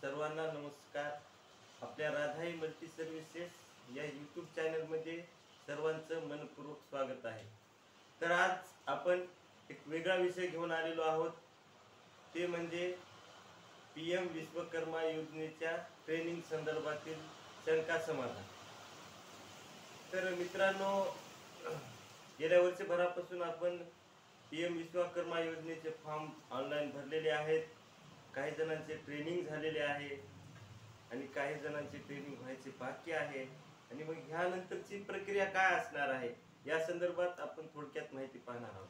सर्वांना नमस्कार. आपल्या राधाई मल्टी सर्व्हिसेस या यूट्यूब चॅनलमध्ये सर्वांचं मनपूर्वक स्वागत आहे. तर आज आपण एक वेगळा विषय घेऊन आलेलो आहोत, ते म्हणजे PM विश्वकर्मा योजनेच्या ट्रेनिंग संदर्भातील शंका समाधान. तर मित्रांनो, गेल्या वर्षभरापासून आपण PM विश्वकर्मा योजनेचे फॉर्म ऑनलाईन भरलेले आहेत. काही जणांचे ट्रेनिंग झालेले आहे आणि काही जणांचे ट्रेनिंग व्हायचे बाकी आहे. आणि मग ह्यानंतरची प्रक्रिया काय असणार आहे या संदर्भात आपण थोडक्यात माहिती पाहणार आहोत.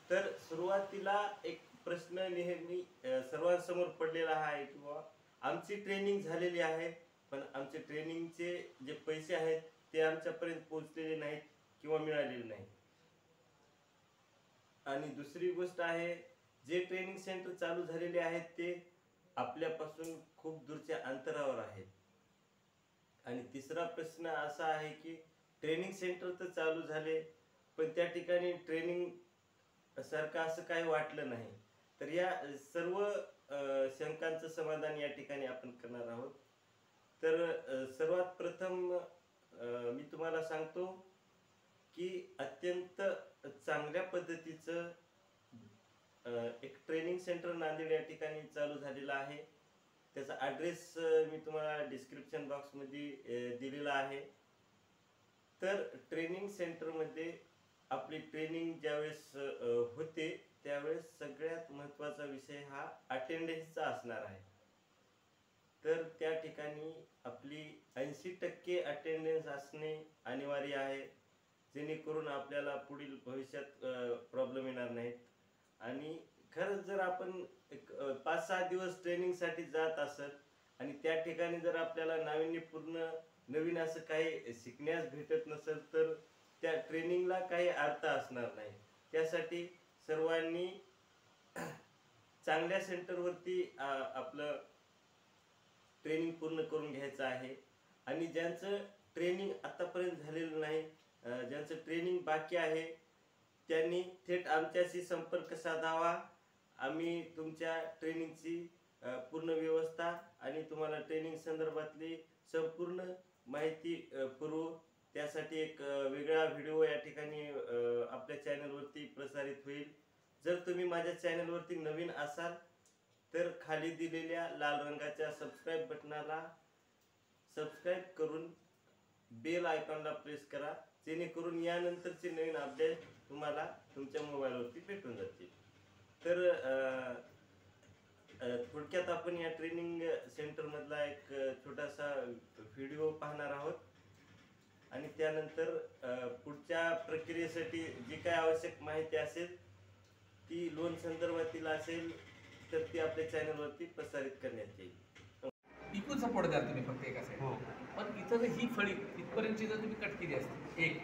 तर सुरुवातीला एक प्रश्न नेहमी सर्वांसमोर पडलेला आहे की बाबा आमची ट्रेनिंग झालेली आहे, पण आमचे ट्रेनिंगचे जे पैसे आहेत ते आमच्यापर्यंत पोहोचलेले नाहीत किंवा मिळालेले नाहीत. आणि दुसरी गोष्ट आहे, जे ट्रेनिंग सेंटर चालू झालेले आहेत ते आपल्यापासून खूप दूरच्या अंतरावर आहेत. आणि तिसरा प्रश्न असा आहे की ट्रेनिंग सेंटर तर चालू झाले, पण त्या ठिकाणी ट्रेनिंग सारखं असं काही वाटलं नाही. तर या सर्व शंकांचं समाधान या ठिकाणी आपण करणार आहोत. तर सर्वात प्रथम मी तुम्हाला सांगतो की अत्यंत चांगल्या पद्धतीचं एक ट्रेनिंग सेंटर नांदेड या ठिकाणी चालू झालेला आहे. त्याचा ॲड्रेस मी तुम्हाला डिस्क्रिप्शन बॉक्समध्ये दिलेला आहे. तर ट्रेनिंग सेंटरमध्ये आपली ट्रेनिंग ज्यावेळेस होते त्यावेळेस सगळ्यात महत्त्वाचा विषय हा अटेंडन्सचा असणार आहे. तर त्या ठिकाणी आपली 80% अटेंडन्स असणे अनिवार्य आहे, जेणेकरून आपल्याला पुढील भविष्यात प्रॉब्लेम येणार नाहीत. आणि खरंच जर आपण एक 5-6 दिवस ट्रेनिंगसाठी जात असत आणि त्या ठिकाणी जर आपल्याला नाविन्यपूर्ण नवीन असं काही शिकण्यास भेटत नसेल तर त्या ट्रेनिंगला काही अर्थ असणार नाही. त्यासाठी सर्वांनी चांगल्या सेंटरवरती आपलं ट्रेनिंग पूर्ण करून घ्यायचं आहे. आणि ज्यांचं ट्रेनिंग आतापर्यंत झालेलं नाही, ज्यांचं ट्रेनिंग बाकी आहे, त्यांनी थेट आमच्याशी संपर्क साधावा. आम्ही तुमच्या ट्रेनिंगची पूर्ण व्यवस्था आणि तुम्हाला ट्रेनिंग संदर्भातली संपूर्ण माहिती पुरवू. त्यासाठी एक वेगळा व्हिडिओ या ठिकाणी आपल्या चॅनलवरती प्रसारित होईल. जर तुम्ही माझ्या चॅनलवरती नवीन असाल तर खाली दिलेल्या लाल रंगाच्या सबस्क्राईब बटनाला सबस्क्राईब करून बेल आयकॉनला प्रेस करा, जेणेकरून यानंतरचे नवीन अपडेट तुम्हाला तुमच्या मोबाईलवरती भेटून जातील. तर थोडक्यात आपण या ट्रेनिंग सेंटरमधला एक छोटासा व्हिडिओ पाहणार आहोत आणि त्यानंतर पुढच्या प्रक्रियेसाठी जी काय आवश्यक माहिती असेल ती लोन संदर्भातील असेल तर ती आपल्या चॅनलवरती प्रसारित करण्यात येईल. इकडून सपोर्ट द्या तुम्ही फक्त एका साईड. पण इथं जर ही फळी इथपर्यंतची जर तुम्ही कट केली असते एक,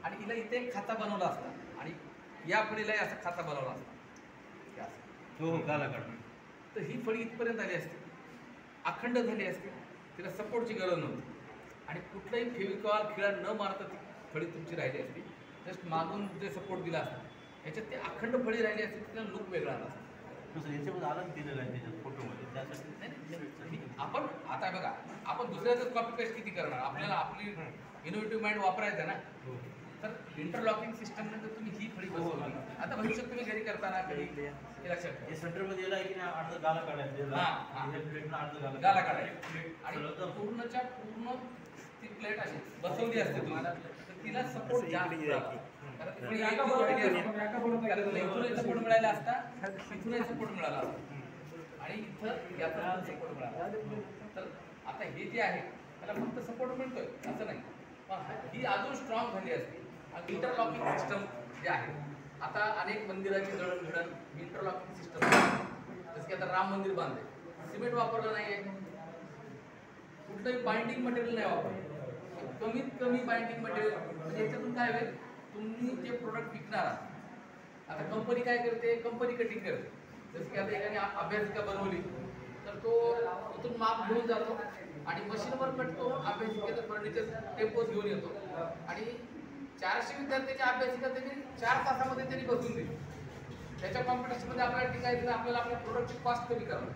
आणि हिला इथे एक खाता बनवला असता आणि या फळीलाही असा खाता बनवला असता हो गाला काढून, तर ही फळी इथपर्यंत आली असते, अखंड झाली असते, तिला सपोर्टची गरज नव्हती आणि कुठलाही फेविकॉल खिळा न मारता ती फळी तुमची राहिली असती. जस्ट मागून जे सपोर्ट दिला असता ह्याच्यात ते अखंड फळी राहिली असते, तिला लुक वेगळा आला असता. तसं याच्यामध्ये आलं दिलेलं आहे त्याच्यात फोटोमध्ये, त्यासाठी आपण आता बघा, आपण दुसऱ्याचं कॉपी पेस्ट किती करणार, आपल्याला आपली इनोव्हेटिव्ह माइंड वापरायचं ना. तर इंटरलॉकिंग सिस्टम नंतर तुम्ही ही फळी बसवली. आता भविष्यात तुम्ही घरी करताना कधी हे लक्षात ठेवा, हे सेंटरमध्ये येला आहे की नाही, अर्ध गाला काढायचं, गाला काढायचं आणि पूर्णच्या पूर्ण ती प्लेट अशी बसवली असते तुम्हाला, तर तिला सपोर्ट जास्त सपोर्ट मिळाला असता, इथूनही सपोर्ट मिळाला असता आणि इथं याचा सपोर्ट मिळाला. तर आता हे जे आहे त्याला फक्त सपोर्ट मिळतोय असं नाही, पण ही अजून स्ट्रॉंग झाली असते. आणि इंटरलॉकिंग सिस्टम जे आहे, आता अनेक मंदिराची जडणघडण इंटरलॉकिंग सिस्टम, जसं की आता राम मंदिर बांधले, सिमेंट वापरलं नाही आहे, कुठलंही बाइंडिंग मटेरियल नाही वापरलं, कमीत कमी बाइंडिंग मटेरियल. म्हणजे याच्यातून काय होईल, तुम्ही जे प्रोडक्ट विकणार आहात, आता कंपनी काय करते, कंपनी कटिंग करते. जसं की आता एकाने अभ्यासिका बनवली तर तो तिथून माप घेऊन जातो आणि मशीनवर कटतो, अभ्यासिकेचं फर्निचर टेम्पोज घेऊन येतो आणि 400 विद्यार्थ्यांच्या अभ्यासिका त्यांनी 4 तासामध्ये त्यांनी बसून दिली. त्याच्या कॉम्पिटिशनमध्ये आपल्याला टिकायचं, आपल्याला आपल्या प्रोडक्टची कॉस्ट कमी करावी.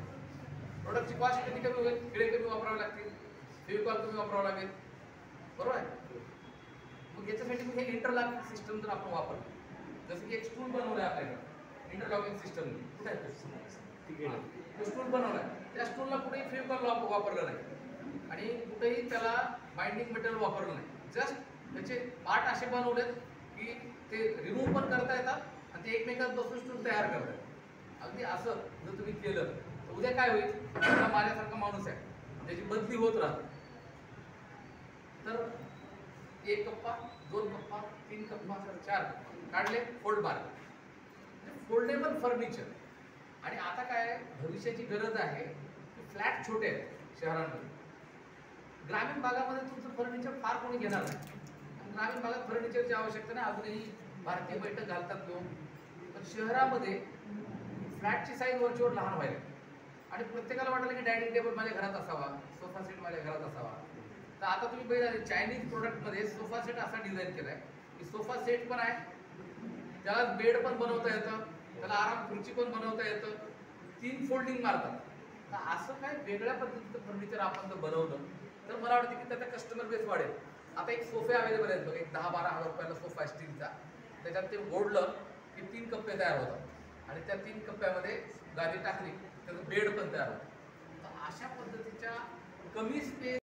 प्रोडक्टची कॉस्ट कधी कमी होईल, खिळे कमी वापरावे लागतील, फेविकॉल कमी वापरावं लागेल, बरोबर आहे. मग याच्यासाठी मग हे इंटरलॉकिंग सिस्टम जर आपण वापरलं, जसं की एक स्टूल बनवलं आहे आपल्याकडे इंटरलॉकिंग सिस्टम, कुठे आहे स्टूल बनवलाय, त्या स्टूलला कुठेही फेविकॉल वापरलं नाही आणि कुठेही त्याला बाइंडिंग मटेरियल वापरलं नाही. जस्ट त्याचे पार्ट असे बनवलेत की ते रिमूव्ह पण करता येतात आणि ते एकमेकात बसून स्टूल तयार करतात. अगदी असं जर तुम्ही केलं तर उद्या काय होईल, आता माझ्यासारखा माणूस आहे त्याची बदली होत राहते. तर 1 कप्पा 2 कप्पा 3 कप्पा 4 काढले, फोल्ड बार, फोल्डेबल फर्निचर. आणि आता काय भविष्याची गरज आहे की फ्लॅट छोटे आहेत शहरांमध्ये, ग्रामीण भागामध्ये तुमचं फर्निचर फार कोणी घेणार नाही. ग्रामीण भागात फर्निचरची आवश्यकता नाही, अजूनही भारतीय बैठक घालतात लोक. पण शहरामध्ये फ्लॅटची साईज वरचीवर लहान व्हायला आणि प्रत्येकाला वाटलं की डायनिंग टेबल माझ्या घरात असावा, सोफा सेट माझ्या घरात असावा. तर आता तुम्ही बघितलं चायनीज प्रोडक्टमध्ये सोफा सेट असा डिझाईन केलाय की सोफा सेट पण आहे, त्याला बेड पण बनवता येतं, त्याला आराम खुर्ची पण बनवता येतं, 3 फोल्डिंग मारतात. तर असं काय वेगळ्या पद्धतीचं फर्निचर आपण जर बनवलं तर मला वाटतं की त्याचा कस्टमर बेस वाढेल. आता एक सोफे अवेलेबल आहेत बघा, एक 10-12 हजार रुपयाला सोफा स्टीलचा, त्याच्यात ते ओढलं की 3 कप्पे तयार होतात आणि त्या 3 कप्प्यामध्ये गादी टाकली त्याचं बेड पण तयार होतं. तर अशा पद्धतीच्या कमी स्पेस